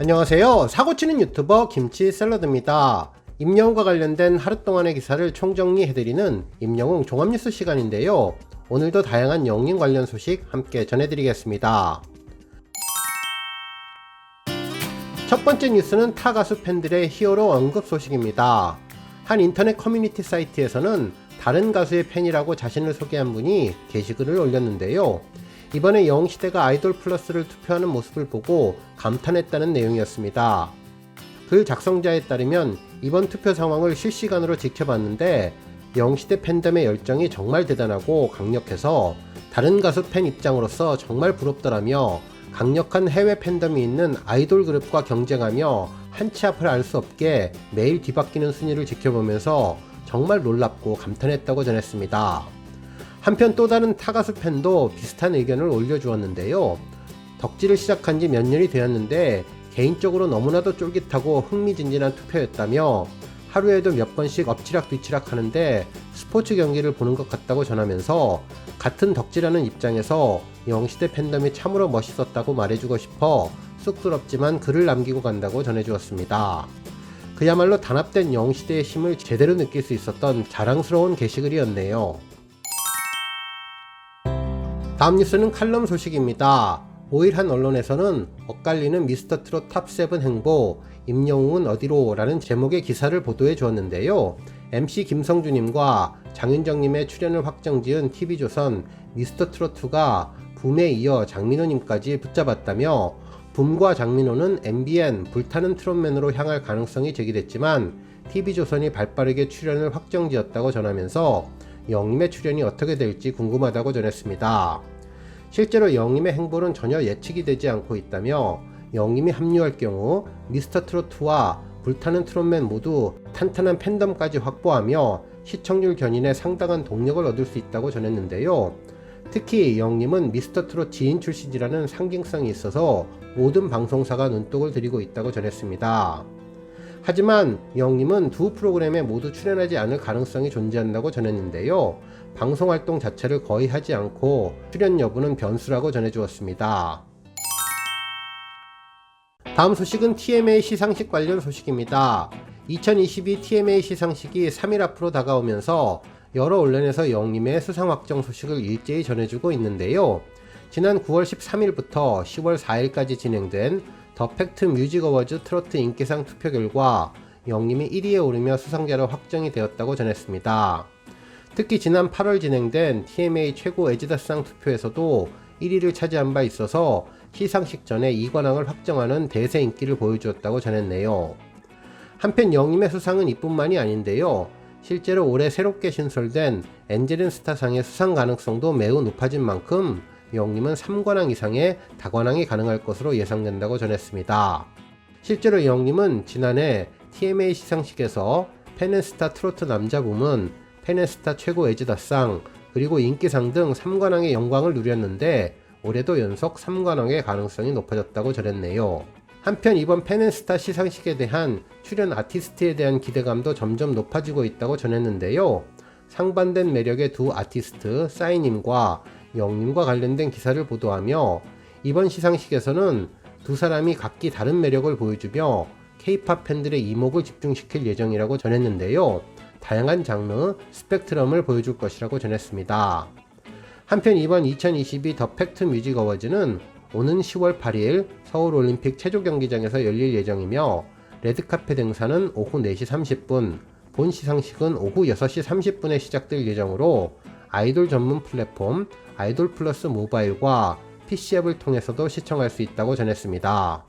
안녕하세요. 사고치는 유튜버 김치샐러드입니다. 임영웅과 관련된 하루 동안의 기사를 총정리해드리는 임영웅 종합뉴스 시간인데요. 오늘도 다양한 영웅 관련 소식 함께 전해드리겠습니다. 첫 번째 뉴스는 타 가수 팬들의 히어로 언급 소식입니다. 한 인터넷 커뮤니티 사이트에서는 다른 가수의 팬이라고 자신을 소개한 분이 게시글을 올렸는데요. 이번에 영웅시대가 아이돌 플러스를 투표하는 모습을 보고 감탄했다는 내용이었습니다. 글 작성자에 따르면 이번 투표 상황을 실시간으로 지켜봤는데 영웅시대 팬덤의 열정이 정말 대단하고 강력해서 다른 가수 팬 입장으로서 정말 부럽더라며 강력한 해외 팬덤이 있는 아이돌 그룹과 경쟁하며 한 치 앞을 알 수 없게 매일 뒤바뀌는 순위를 지켜보면서 정말 놀랍고 감탄했다고 전했습니다. 한편 또 다른 타가수 팬도 비슷한 의견을 올려주었는데요. 덕질을 시작한 지 몇 년이 되었는데 개인적으로 너무나도 쫄깃하고 흥미진진한 투표였다며 하루에도 몇 번씩 엎치락 뒤치락 하는데 스포츠 경기를 보는 것 같다고 전하면서 같은 덕질하는 입장에서 영웅시대 팬덤이 참으로 멋있었다고 말해주고 싶어 쑥스럽지만 글을 남기고 간다고 전해주었습니다. 그야말로 단합된 영웅시대의 힘을 제대로 느낄 수 있었던 자랑스러운 게시글이었네요. 다음 뉴스는 칼럼 소식입니다. 5일 한 언론에서는 엇갈리는 미스터트롯 탑7 행보 임영웅은 어디로? 라는 제목의 기사를 보도해 주었는데요. MC 김성주님과 장윤정님의 출연을 확정지은 TV조선 미스터트롯2가 붐에 이어 장민호님까지 붙잡았다며 붐과 장민호는 MBN 불타는 트롯맨으로 향할 가능성이 제기됐지만 TV조선이 발빠르게 출연을 확정지었다고 전하면서 영님의 출연이 어떻게 될지 궁금하다고 전했습니다. 실제로 영님의 행보는 전혀 예측이 되지 않고 있다며 영님이 합류할 경우 미스터트롯2와 불타는 트롯맨 모두 탄탄한 팬덤까지 확보하며 시청률 견인에 상당한 동력을 얻을 수 있다고 전했는데요. 특히 영님은 미스터트롯 지인 출신이라는 상징성이 있어서 모든 방송사가 눈독을 들이고 있다고 전했습니다. 하지만 영님은 두 프로그램에 모두 출연하지 않을 가능성이 존재한다고 전했는데요. 방송활동 자체를 거의 하지 않고 출연 여부는 변수라고 전해주었습니다. 다음 소식은 TMA 시상식 관련 소식입니다. 2022 TMA 시상식이 3일 앞으로 다가오면서 여러 언론에서 영님의 수상 확정 소식을 일제히 전해주고 있는데요. 지난 9월 13일부터 10월 4일까지 진행된 더 팩트 뮤직 어워즈 트로트 인기상 투표 결과 영님이 1위에 오르며 수상자로 확정이 되었다고 전했습니다. 특히 지난 8월 진행된 TMA 최고 애지다상 투표에서도 1위를 차지한 바 있어서 시상식 전에 2관왕을 확정하는 대세 인기를 보여주었다고 전했네요. 한편 영님의 수상은 이뿐만이 아닌데요. 실제로 올해 새롭게 신설된 엔젤린 스타상의 수상 가능성도 매우 높아진 만큼 영님은 3관왕 이상의 다관왕이 가능할 것으로 예상된다고 전했습니다. 실제로 영님은 지난해 TMA 시상식에서 팬앤스타 트로트 남자 부문, 팬앤스타 최고 애지다상, 그리고 인기상 등 3관왕의 영광을 누렸는데 올해도 연속 3관왕의 가능성이 높아졌다고 전했네요. 한편 이번 팬앤스타 시상식에 대한 출연 아티스트에 대한 기대감도 점점 높아지고 있다고 전했는데요. 상반된 매력의 두 아티스트 싸이님과 영님과 관련된 기사를 보도하며 이번 시상식에서는 두 사람이 각기 다른 매력을 보여주며 K-POP 팬들의 이목을 집중시킬 예정이라고 전했는데요. 다양한 장르, 스펙트럼을 보여줄 것이라고 전했습니다. 한편 이번 2022 더 팩트 뮤직 어워즈는 오는 10월 8일 서울올림픽 체조경기장에서 열릴 예정이며 레드카펫 행사는 오후 4시 30분, 본 시상식은 오후 6시 30분에 시작될 예정으로 아이돌 전문 플랫폼 아이돌 플러스 모바일과 PC앱을 통해서도 시청할 수 있다고 전했습니다.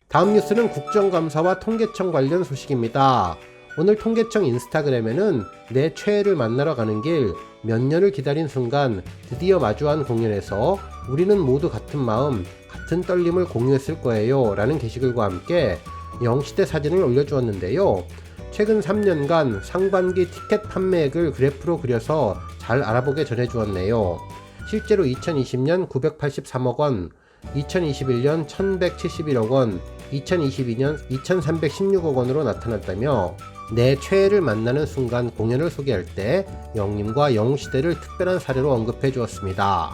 다음 뉴스는 국정감사와 통계청 관련 소식입니다. 오늘 통계청 인스타그램에는 내 최애를 만나러 가는 길 몇 년을 기다린 순간 드디어 마주한 공연에서 우리는 모두 같은 마음, 같은 떨림을 공유했을 거예요 라는 게시글과 함께 영시대 사진을 올려주었는데요. 최근 3년간 상반기 티켓 판매액을 그래프로 그려서 잘 알아보게 전해주었네요. 실제로 2020년 983억 원, 2021년 1171억 원, 2022년 2316억 원으로 나타났다며 내 최애를 만나는 순간 공연을 소개할 때 영님과 영웅시대를 특별한 사례로 언급해 주었습니다.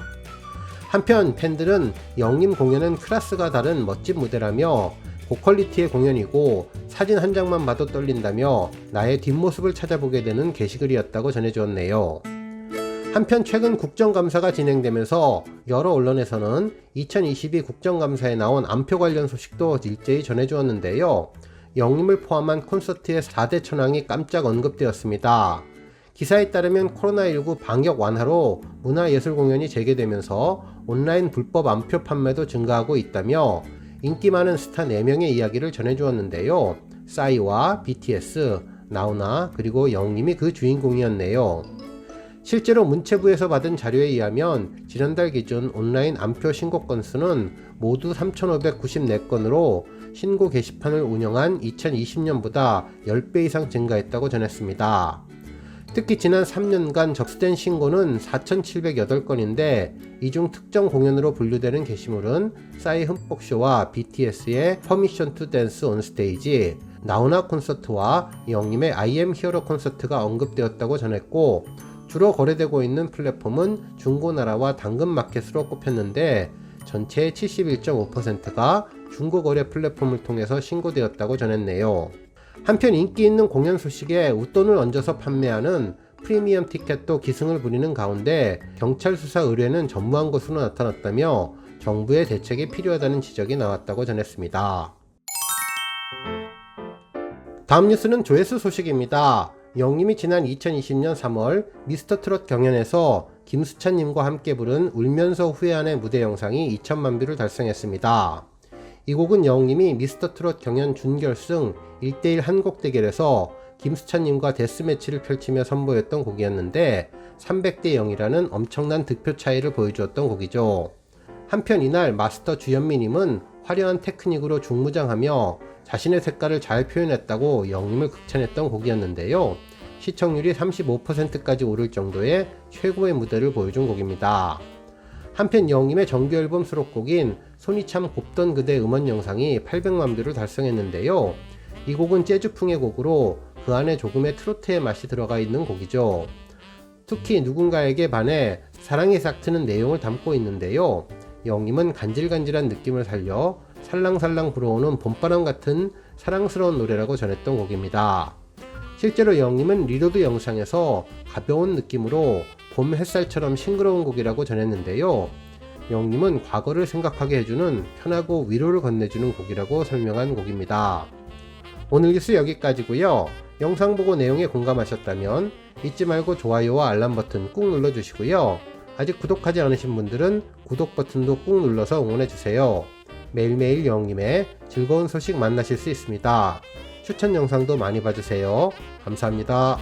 한편 팬들은 영림 공연은 클래스가 다른 멋진 무대라며 고퀄리티의 공연이고 사진 한 장만 봐도 떨린다며 나의 뒷모습을 찾아보게 되는 게시글이었다고 전해주었네요. 한편 최근 국정감사가 진행되면서 여러 언론에서는 2022 국정감사에 나온 안표 관련 소식도 일제히 전해주었는데요. 영림을 포함한 콘서트의 4대 천왕이 깜짝 언급되었습니다. 기사에 따르면 코로나19 방역 완화로 문화예술 공연이 재개되면서 온라인 불법 안표 판매도 증가하고 있다며 인기 많은 스타 4명의 이야기를 전해주었는데요. 싸이와 BTS, 나훈아 그리고 영림이 그 주인공이었네요. 실제로 문체부에서 받은 자료에 의하면 지난달 기준 온라인 안표 신고 건수는 모두 3,594건으로 신고 게시판을 운영한 2020년보다 10배 이상 증가했다고 전했습니다. 특히 지난 3년간 접수된 신고는 4,708건인데 이 중 특정 공연으로 분류되는 게시물은 싸이 흠뻑쇼와 BTS의 퍼미션 투 댄스 온 스테이지, 나훈아 콘서트와 영림의 I am hero 콘서트가 언급되었다고 전했고 주로 거래되고 있는 플랫폼은 중고나라와 당근마켓으로 꼽혔는데 전체의 71.5%가 중고거래 플랫폼을 통해서 신고되었다고 전했네요. 한편 인기 있는 공연 소식에 웃돈을 얹어서 판매하는 프리미엄 티켓도 기승을 부리는 가운데 경찰 수사 의뢰는 전무한 것으로 나타났다며 정부의 대책이 필요하다는 지적이 나왔다고 전했습니다. 다음 뉴스는 조회수 소식입니다. 영림이 지난 2020년 3월 미스터트롯 경연에서 김수찬님과 함께 부른 울면서 후회하네 무대 영상이 2천만 뷰를 달성했습니다. 이 곡은 영림이 미스터트롯 경연 준결승 1대1 한곡 대결에서 김수찬님과 데스매치를 펼치며 선보였던 곡이었는데 300대 0이라는 엄청난 득표 차이를 보여주었던 곡이죠. 한편 이날 마스터 주현미님은 화려한 테크닉으로 중무장하며 자신의 색깔을 잘 표현했다고 영림을 극찬했던 곡이었는데요. 시청률이 35%까지 오를 정도의 최고의 무대를 보여준 곡입니다. 한편 영림의 정규앨범 수록곡인 손이 참 곱던 그대 음원 영상이 800만 뷰를 달성했는데요. 이 곡은 재즈풍의 곡으로 그 안에 조금의 트로트의 맛이 들어가 있는 곡이죠. 특히 누군가에게 반해 사랑이 싹트는 내용을 담고 있는데요. 영림은 간질간질한 느낌을 살려 살랑살랑 불어오는 봄바람 같은 사랑스러운 노래라고 전했던 곡입니다. 실제로 영림은 리로드 영상에서 가벼운 느낌으로 봄 햇살처럼 싱그러운 곡이라고 전했는데요. 영림은 과거를 생각하게 해주는 편하고 위로를 건네주는 곡이라고 설명한 곡입니다. 오늘 뉴스 여기까지고요. 영상 보고 내용에 공감하셨다면 잊지 말고 좋아요와 알람 버튼 꾹 눌러주시고요. 아직 구독하지 않으신 분들은 구독 버튼도 꾹 눌러서 응원해주세요. 매일매일 영림의 즐거운 소식 만나실 수 있습니다. 추천 영상도 많이 봐주세요. 감사합니다.